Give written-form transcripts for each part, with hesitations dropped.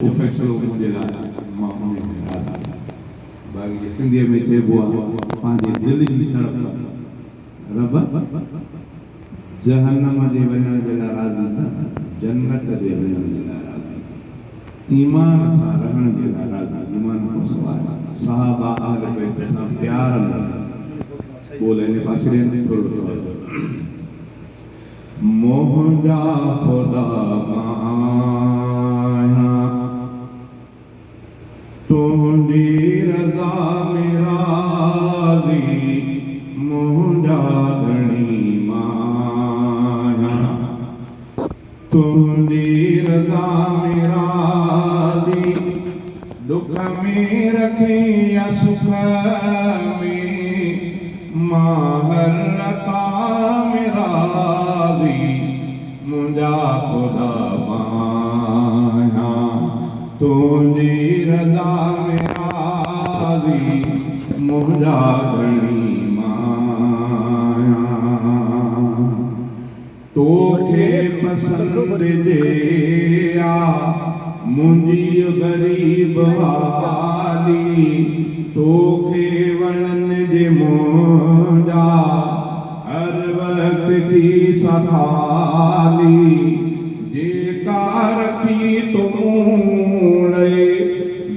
फैसलो मुंहिंजे लाइ मां उन में राज़ी आहियां। बाक़ी सिंधीअ में चइबो आहे पंहिंजे दिलि जी तड़प रब जहन्नम जे वञण जे लाइ राज़ी न, जन्नत जे वञण जे लाइ राज़ी, ईमान सां रहण जे लाइ राज़ी। ईमान खां सवाइ सहाबा अहल बैत सां प्यार न बोले ने पासे ॾे थोरो मोहजा खुदा माया तुझी रज़ा में राज़ी मुंहिंजा धणी माया तुझी रज़ा में राज़ी दुख में रखे या सुख में माहर रता में राज़ी मुंहिंजा खुदा माया तुझी रज़ा में राज़ी मुंहिंजा धणी माया तोखे पसंद जे आ मुंहिंजी ग़रीब हाली तोखे वणन जे मुंहिंजा हर वक्त थी सखाली जेका रखी तुमूले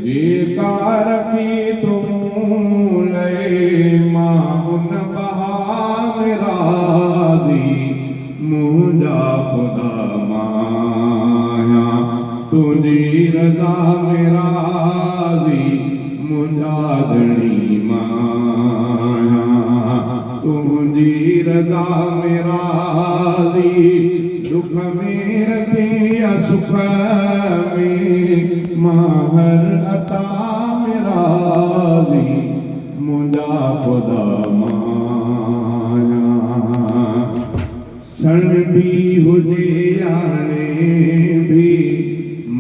जेका रखी तुमूले मां हुन बहा में राज़ी मुंहिंजा खुदा माया तुझी रज़ा में राज़ी मुंहिंजा धणी माया तुझी रज़ा में राज़ी दुख में रखे या सुख में माहर अता में राज़ी मुंहिंजा खुदा माया सण भी हुजे याने भी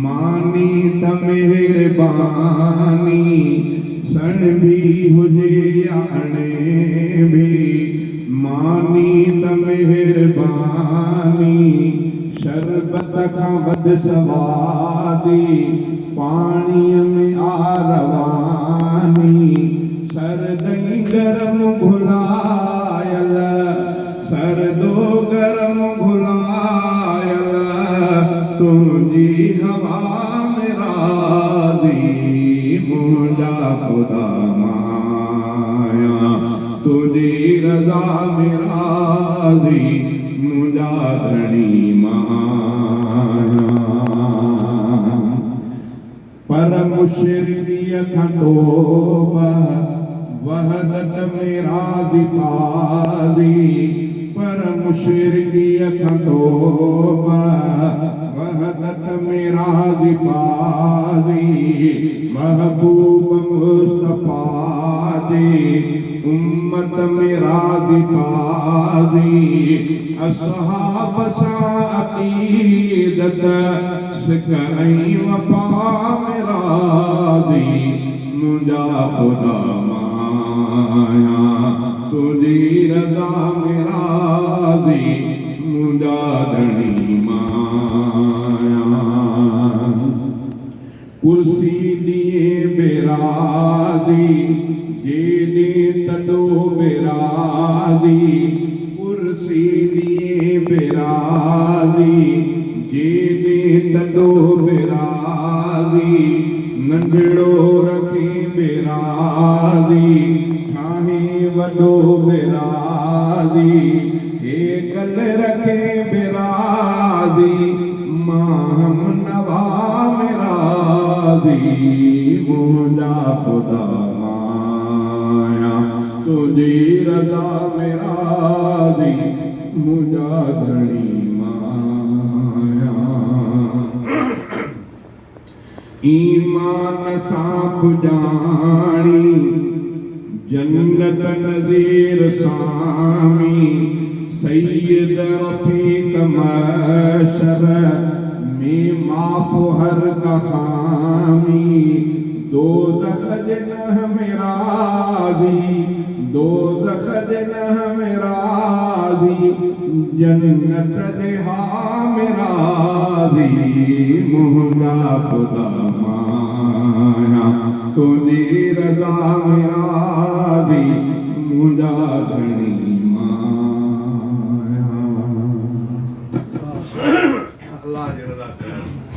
मानी त मेहरबानी सण भी हुजे याने भी मानी त मेहरबानी शरबत खां बद सवादी पाणीअ में आ रवानी सरदई गरम घुलायल सरदो गरम घुलायल तुझी हवा में राज़ी मुंहिंजा खुदा माया तुझी रज़ा में राज़ी मुंहिंजा धणी माया पर मुशरिकीअ खां तौबा वहदत में राज़ी पाज़ी पर मुशरिकीअ खां तौबा वहदत में राज़ी पाज़ी महबूब मुस्तफ़ा जी उम्मत में राज़ी पाज़ी असहाब सां अक़ीदत सिक ऐं वफ़ा में राज़ी मुंहिंजा खुदा माया तुझी रज़ा में राज़ी मुंहिंजा धणी माया कुर्सी ॾिए बेराज़ी जेॾे तॾो बेराज़ी कुर्सी ॾिए बेराज़ी जेॾे तॾो बेराज़ी नंढड़ो रखे बेराज़ी ठाहे वॾो बेराज़ी हेकल रखे बेराज़ी मां नवा में राज़ी मुंहिंजा खुदा माया तुझी रज़ा में राज़ी मुंहिंजा धणी माया ईमान सां पुॼाणी जन्नत नज़ीर सामी सैयद रफ़ीक महशर में माफ़ हर कहामी दोज़ख जन्नह में राज़ी दोज़ख जन्नह में राज़ी जन्नत जे हा में राज़ी मुंहिंजा खुदा फरमाया तुझी रजा में राज़ी मुंजा धनी माया। अल्लाह जी रज़ा करे।